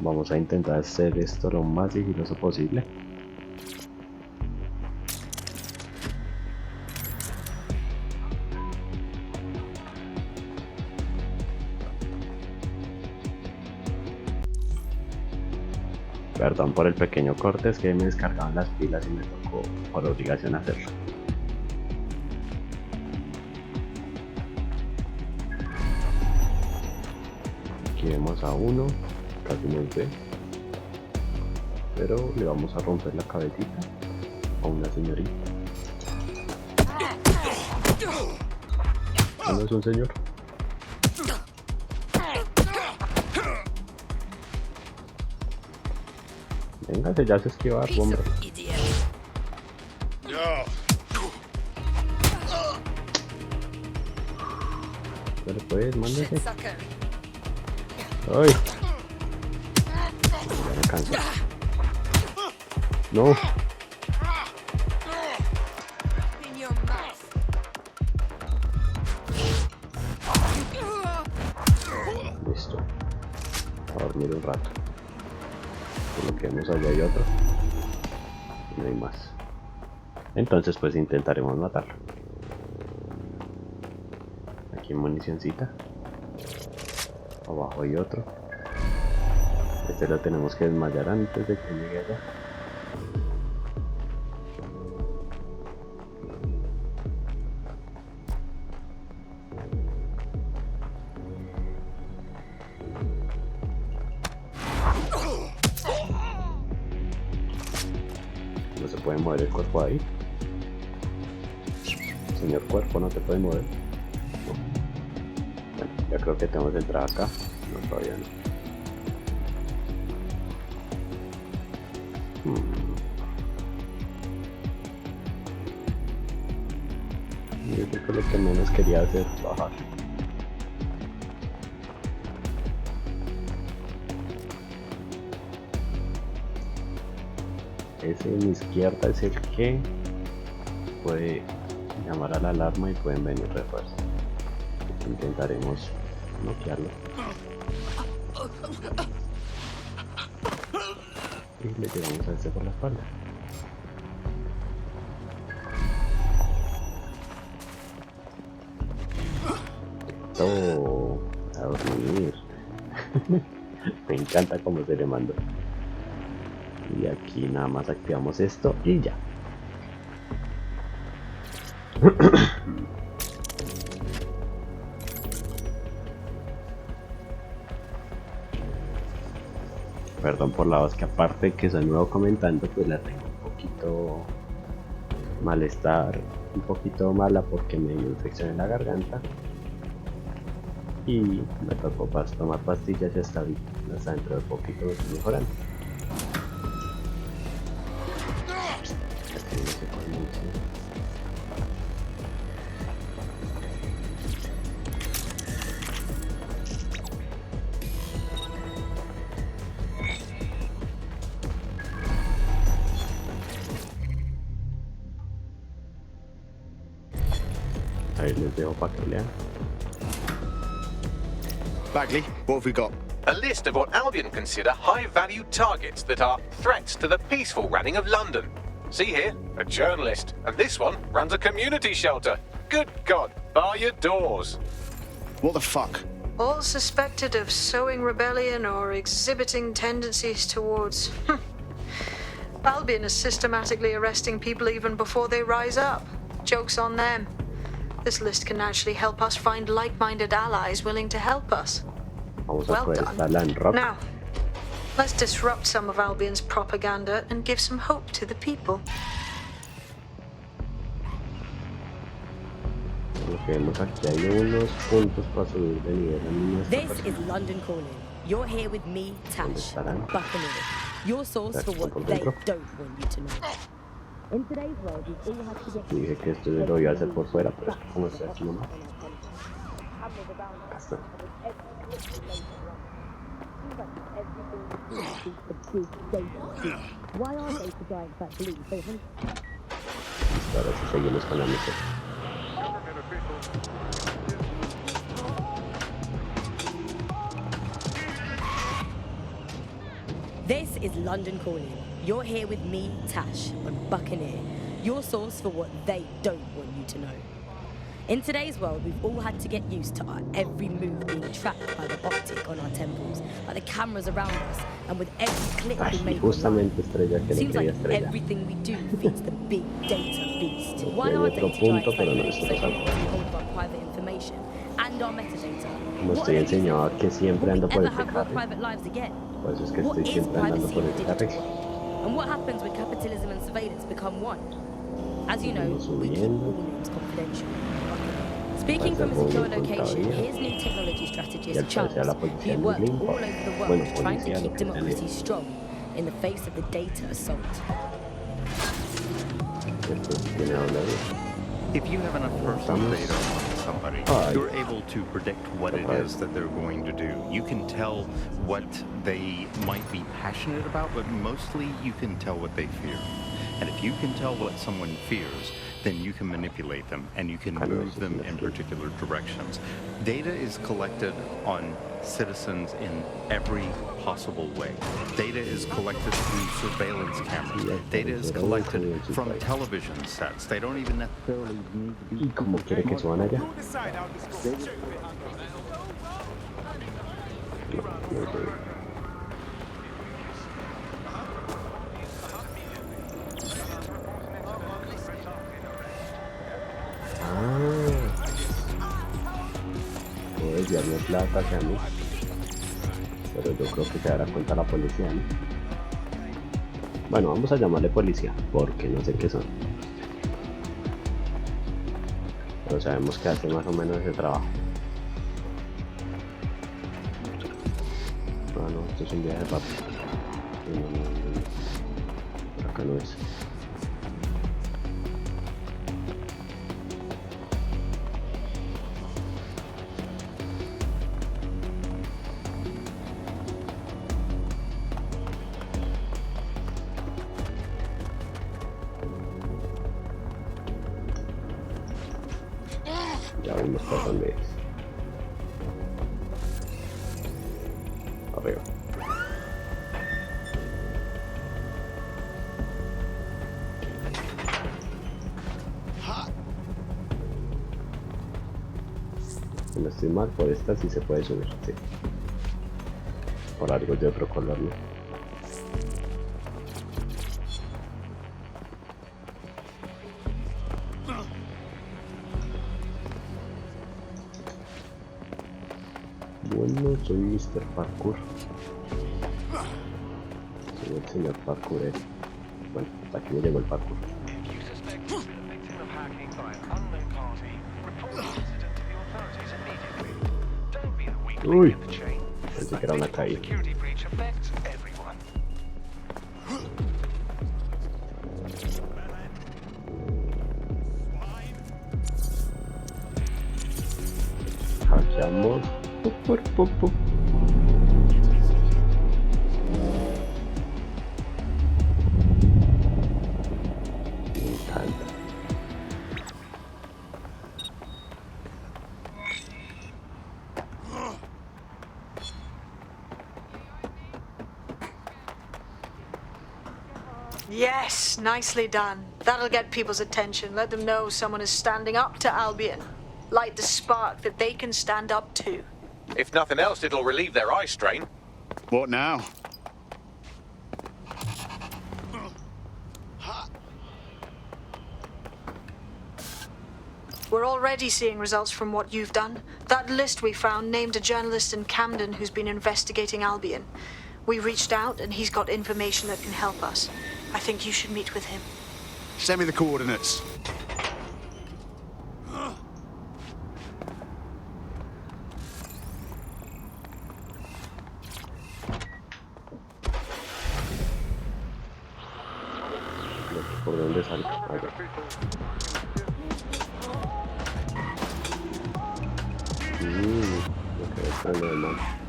Vamos a intentar hacer esto lo más sigiloso posible. Perdón por el pequeño corte, es que me descargaban las pilas y me tocó por obligación hacerlo. Aquí vemos a uno, casi nos ve, pero le vamos a romper la cabecita a una señorita. No es un señor. Véngase, ya se esquivar, hombre. Pero pues, mándese. ¡Ay! Ya me canso. ¡No! Listo. A dormir un rato. Por lo que vemos allá hay otro. No hay más. Entonces pues intentaremos matarlo. Aquí hay municioncita. Abajo hay otro. Este lo tenemos que desmayar antes de que llegue allá. No se puede mover el cuerpo ahí. Señor cuerpo, no te puede mover. No. Bueno, ya creo que tenemos que entrar acá. No, todavía no. Yo creo que lo que menos quería hacer es bajar. Ese de mi izquierda es el que puede llamar a la alarma y pueden venir refuerzos. Intentaremos bloquearlo. Y le tiramos a este por la espalda. Oh, a dormir. Me encanta cómo se le mandó. Y aquí nada más activamos esto y ya. Perdón por la voz, que aparte que soy nuevo comentando, pues la tengo un poquito malestar, un poquito mala porque me dio infección en la garganta y me tocó tomar pastillas y hasta dentro de poquito estoy mejorando. Ahí les dejo para que lean. Bagley, what have we got? A list of what Albion consider high-value targets that are threats to the peaceful running of London. See here, a journalist, and this one runs a community shelter. Good God, bar your doors. What the fuck? All suspected of sowing rebellion or exhibiting tendencies towards... Albion is systematically arresting people even before they rise up. Joke's on them. This list can actually help us find like-minded allies willing to help us. Well done. Now, let's disrupt some of Albion's propaganda and give some hope to the people. This is London Calling. You're here with me, Tash, Buccaneer. Your source for what they don't want you to know. In today's world, we all have to get dije que esto lo iba a hacer por fuera, pero como estoy aquí nomás. Hasta. Why are they for giant fat blue? Ahora sí seguimos con la misión. This is London Calling. You're here with me, Tash, on Buccaneer, your source for what they don't want you to know. In today's world, we've all had to get used to our every move being tracked by the optic on our temples, like the cameras around us, and with every click we make online. Seems like everything we do feeds the big data beast. Why are data giants like Facebook so hold of our private information and our metadata? Como estoy enseñado a que siempre ando por este carril, private lives again? por eso es que What estoy is siempre andando privacy por in este the digital carril. world? And what happens when capitalism and surveillance become one? As you know, we keep all names confidential. Speaking from a secure location, here's new technology strategist Charles, who worked all over the world trying to keep democracy strong in the face of the data assault. If you have enough personal data on somebody, you're able to predict what it is that they're going to do. You can tell what they might be passionate about, but mostly you can tell what they fear. And if you can tell what someone fears, then you can manipulate them and you can move them in particular directions. Data is collected on citizens in every possible way. Data is collected through surveillance cameras. Data is collected from television sets. They don't even necessarily need to be... ¿Y cómo quiere que suban allá? Puedo desviarme plata hacia mí, pero yo creo que se dará cuenta la policía, ¿no? Bueno, vamos a llamarle policía, porque no sé qué son, pero sabemos que hace más o menos ese trabajo. Ah, no, esto es un viaje rápido. No. Por acá no es. Ya vimos por dónde es. Arriba. Si no estoy mal, por esta sí se puede subir, sí. Por algo de otro color, ¿no? Bueno, soy Mr. Parkour. Soy el señor Parkour. Bueno, hasta aquí me llegó el parkour. Uy, pensé que era una caída. Hackeamos. Me encanta. Yes, nicely done. That'll get people's attention. Let them know someone is standing up to Albion. Light the spark that they can stand up to. If nothing else, it'll relieve their eye strain. What now? We're already seeing results from what you've done. That list we found named a journalist in Camden who's been investigating Albion. We reached out and he's got information that can help us. I think you should meet with him. Send me the coordinates. ¿Por dónde salgo? Allá.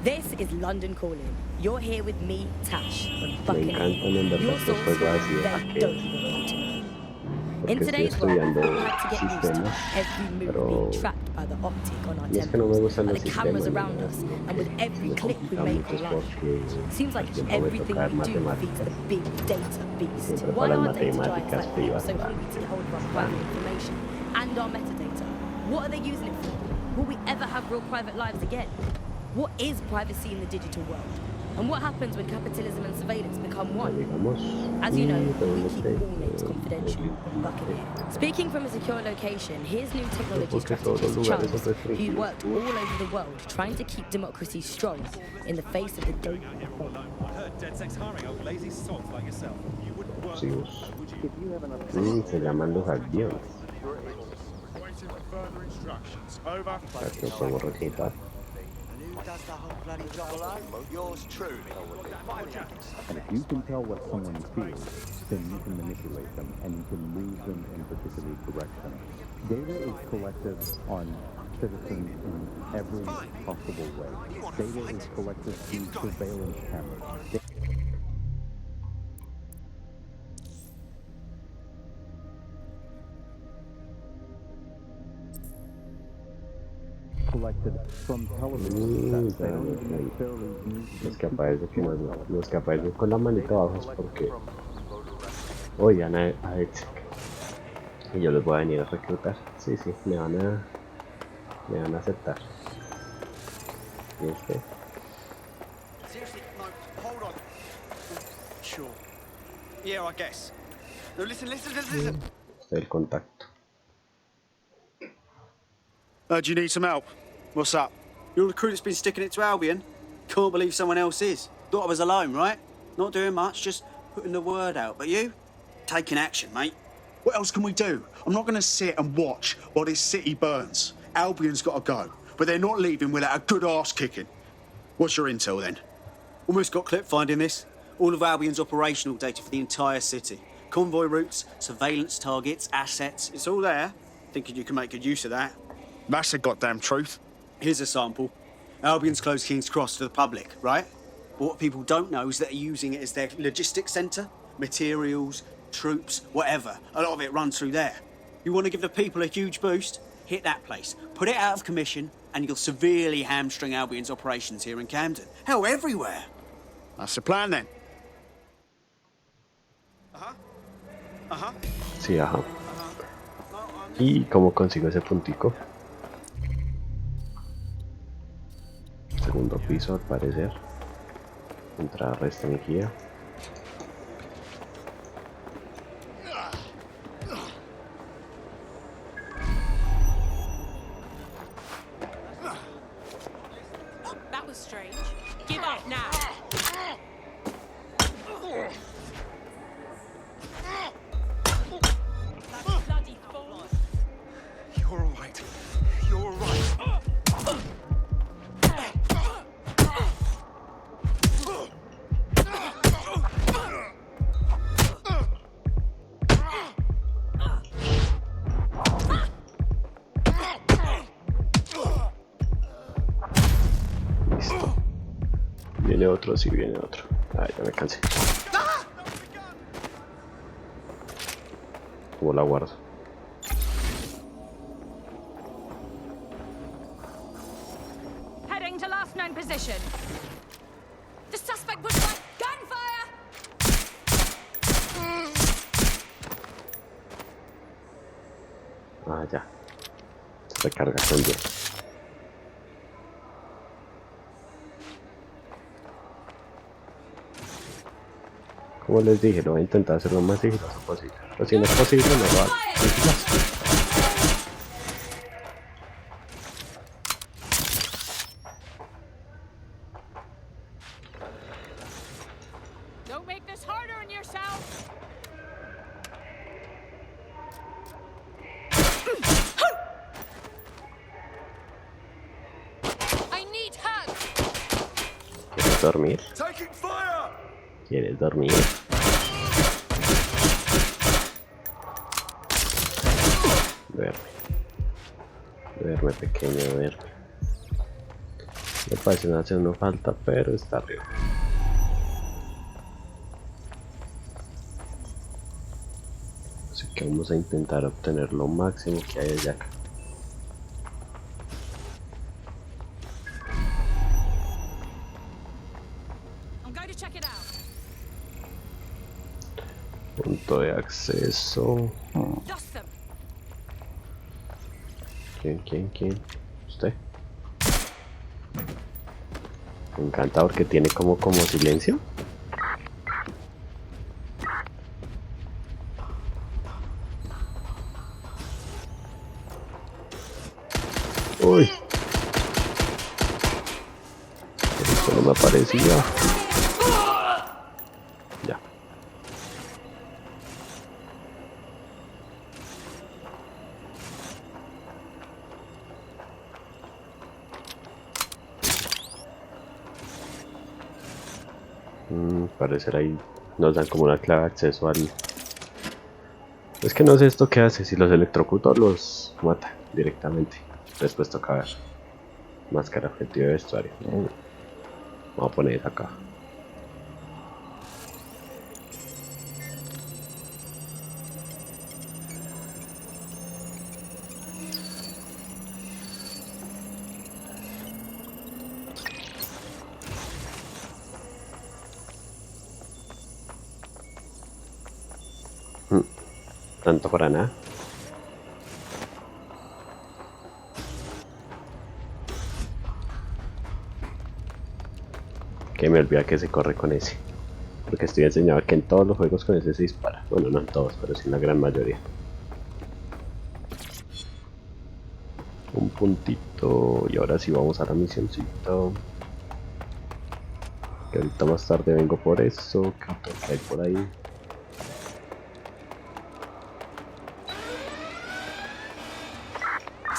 This is London Calling. You're here with me, Tash, on Me encantan en verdad estos juegos así de hackeo. Porque estoy estudiando sistemas, pero no es que no me gustan los sistemas, me complica mucho porque al tiempo me toca matemáticas. Siempre para las matemáticas privas. And our metadata. What are they using it for? Will we ever have real private lives again? What is privacy in the digital world? And what happens when capitalism and surveillance become one? As you know, we keep all names confidential. Buccaneer. Speaking from a secure location, here's new technology strategist Charles, who worked all over the world trying to keep democracy strong in the face of the data. Se llaman los aviones. Aquí podemos reclutar. And if you can tell what someone feels, then you can manipulate them and you can move them in a particular direction. Data is collected on citizens in every possible way. Data is collected through surveillance cameras. Collected from television sets. They don't even necessarily use Los que aparecen con la manita abajo es porque oigan a Exec y yo los voy a venir a reclutar. Sí, me van a aceptar. ¿Y este? Seriously, no, hold on. Sure. Yeah, I guess. No, listen. El contacto. Do you need some help? What's up? You're the crew that's been sticking it to Albion? Can't believe someone else is. Thought I was alone, right? Not doing much, just putting the word out. But you? Taking action, mate. What else can we do? I'm not going to sit and watch while this city burns. Albion's got to go, but they're not leaving without a good arse kicking. What's your intel then? Almost got clip finding this. All of Albion's operational data for the entire city. Convoy routes, surveillance targets, assets. It's all there. Thinking you can make good use of that. That's the goddamn truth. Here's a sample. Albion's closed King's Cross to the public, right? But what people don't know is that they're using it as their logistics centre. Materials, troops, whatever. A lot of it runs through there. You want to give the people a huge boost? Hit that place. Put it out of commission, and you'll severely hamstring Albion's operations here in Camden. Hell, everywhere. That's the plan then. Sí, ajá. ¿Y cómo consigo ese puntico? Segundo piso al parecer. Entrada restringida. That was strange. Give up now. Bloody fool. You're all right. You're all right. Listo. Viene otro, sí, viene otro. Ay, ya me cansé. ¿Cómo la guardo? Heading to last known position. The suspect was by gunfire. Ah, ya. Se recarga con yo. Como les dije, lo voy a intentar hacer lo más sigiloso posible. Pero si no es posible, no lo hago. Don't make this harder on yourself. I need help. ¿Quieres dormir? ¿Quieres dormir? Duerme. Duerme, pequeño, duerme. Me parece no hace una falta, pero está arriba. Así que vamos a intentar obtener lo máximo que hay allá acá. Punto de acceso. ¿Quién? ¿Usted? Me encanta porque tiene como silencio. Uy. Esto no me aparecía. Ya. Parecer ahí nos dan como una clave de acceso al... Es que no sé esto qué hace, si los electrocuto los mata directamente. Después toca ver. Máscara, objetivo de vestuario. Vamos a poner esa acá. Tanto para nada. Que me olvida que se corre con ese. Porque estoy enseñado que en todos los juegos con ese se dispara. Bueno, no en todos, pero sí en la gran mayoría. Un puntito. Y ahora sí vamos a la misioncito. Que ahorita más tarde vengo por eso. Que hay por ahí.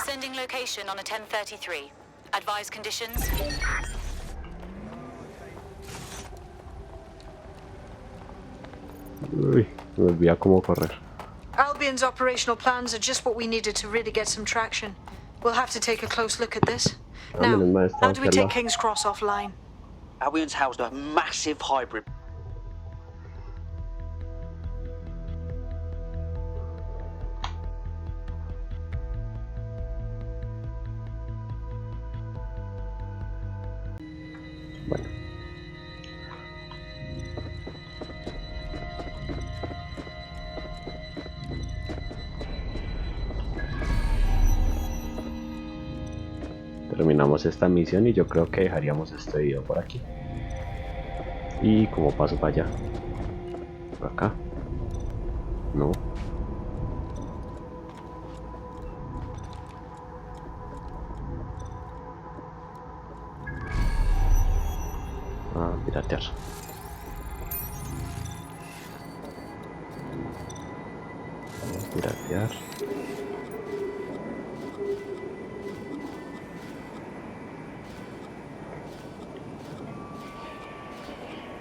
Sending location on a 1033. Advise conditions. Uy, me olvida cómo correr. Albion's operational plans are just what we needed to really get some traction. We'll have to take a close look at this. Now, how do we take King's Cross offline? Albion's housed a massive hybrid. Bueno. Terminamos esta misión y yo creo que dejaríamos este video por aquí. Y como paso para allá. Por acá. No. Piratear. Piratear.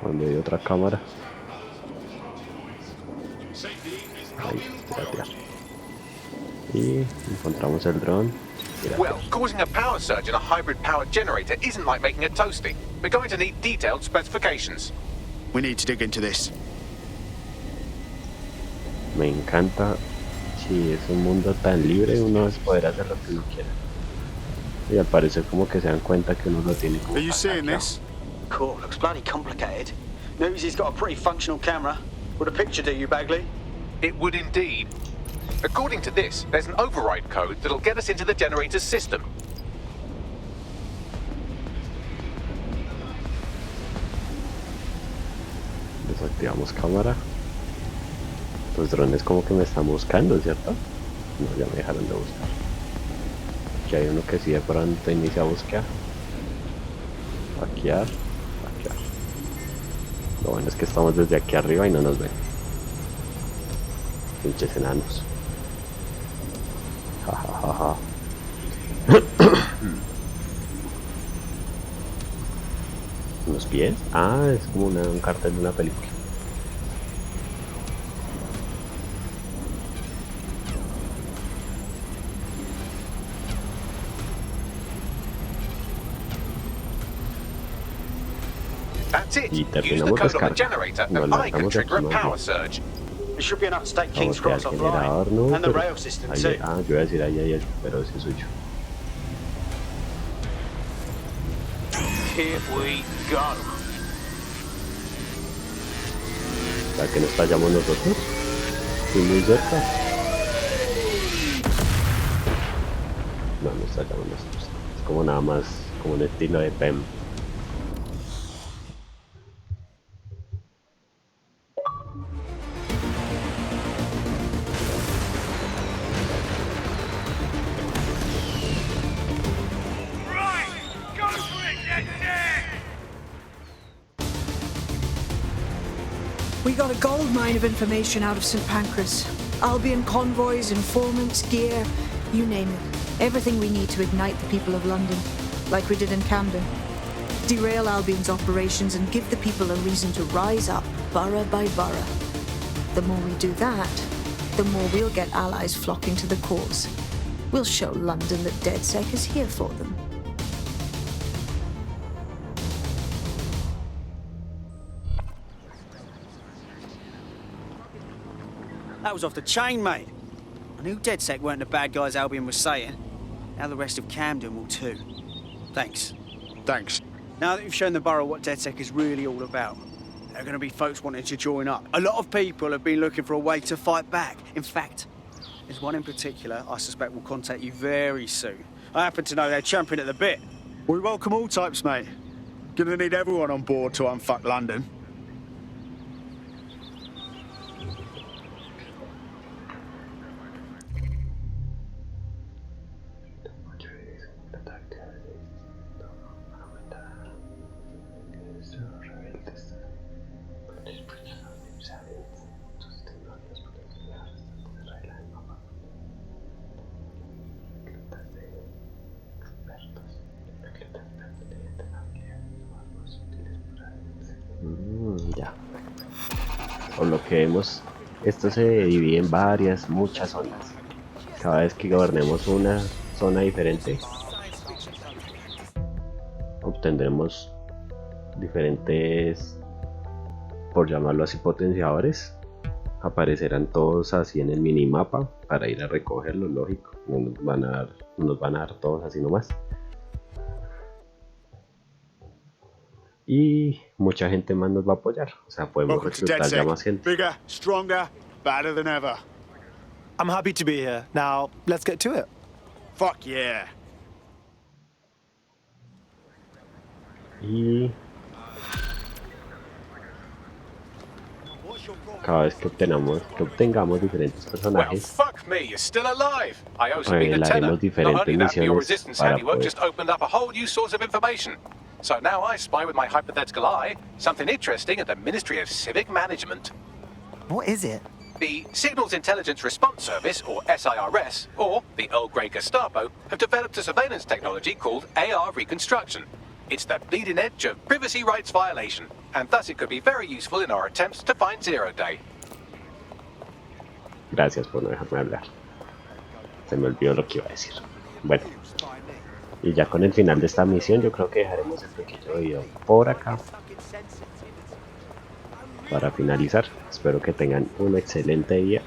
Cuando hay otra cámara. Ahí, piratear. Y encontramos el dron. Well, causing a power surge in a hybrid powered generator isn't like making a toasty. We're going to need detailed specifications. We need to dig into this. Me encanta. Sí, es un mundo tan libre, uno es poder hacer lo que uno quiera. Y al parecer como que se dan cuenta que uno lo tiene como... Are you seeing this? Cool, looks bloody complicated. Notice he's got a pretty functional camera. Would a picture do you, Bagley? It would indeed. According to this, there's an override code that'll get us into the generator's system. Desactivamos cámara. Los drones como que me están buscando, ¿cierto? No, ya me dejaron de buscar. Aquí hay uno que sí de pronto inicia a buscar. Hackear. Lo bueno es que estamos desde aquí arriba y no nos ven. Pinches enanos. Jajajaja. ¿Unos pies? Ah, es como un cartel de una película. That's it. Y Use the terminamos code on the descarga. generator Nos and I can lanzamos trigger a aquí power más. surge. It should be enough to take King's Vamos Cross al generador, offline. no, And the pero rail system ahí, too. yo voy a decir ahí hay el, pero ese es suyo. Here we go. ¿Para que nos fallamos nosotros? Estoy muy cerca. No, nos fallamos nosotros. Es como nada más, como un estilo de PEM. We got a gold mine of information out of St. Pancras. Albion convoys, informants, gear, you name it. Everything we need to ignite the people of London, like we did in Camden. Derail Albion's operations and give the people a reason to rise up, borough by borough. The more we do that, the more we'll get allies flocking to the cause. We'll show London that DedSec is here for them. That was off the chain, mate. I knew DedSec weren't the bad guys Albion was saying. Now the rest of Camden will too. Thanks. Thanks. Now that you've shown the borough what DedSec is really all about, there are going to be folks wanting to join up. A lot of people have been looking for a way to fight back. In fact, there's one in particular I suspect will contact you very soon. I happen to know they're champing at the bit. We welcome all types, mate. Gonna need everyone on board to unfuck London. Ya. Por lo que vemos, esto se divide en muchas zonas. Cada vez que gobernemos una zona diferente, obtendremos diferentes, por llamarlo así, potenciadores. Aparecerán todos así en el minimapa para ir a recogerlo, lógico. No nos van a dar todos así nomás. Y mucha gente más nos va a apoyar, o sea, podemos reclutar ya más gente. Bigger, stronger, better than ever. I'm happy to be here. Now, let's get to it. Fuck yeah. Y cada vez que obtengamos diferentes personajes, revelaremos diferentes misiones para poder. So now I spy with my hypothetical eye something interesting at the Ministry of Civic Management. What is it? The Signals Intelligence Response Service, or SIRS, or the Earl Grey Gestapo, have developed a surveillance technology called AR Reconstruction. It's the bleeding edge of privacy rights violation, and thus it could be very useful in our attempts to find Zero Day. Gracias por no dejarme hablar. Se me olvidó lo que iba a decir. Bueno. Y ya con el final de esta misión yo creo que dejaremos el pequeño video por acá para finalizar. Espero que tengan un excelente día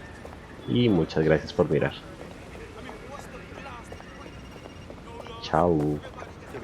y muchas gracias por mirar. Chao.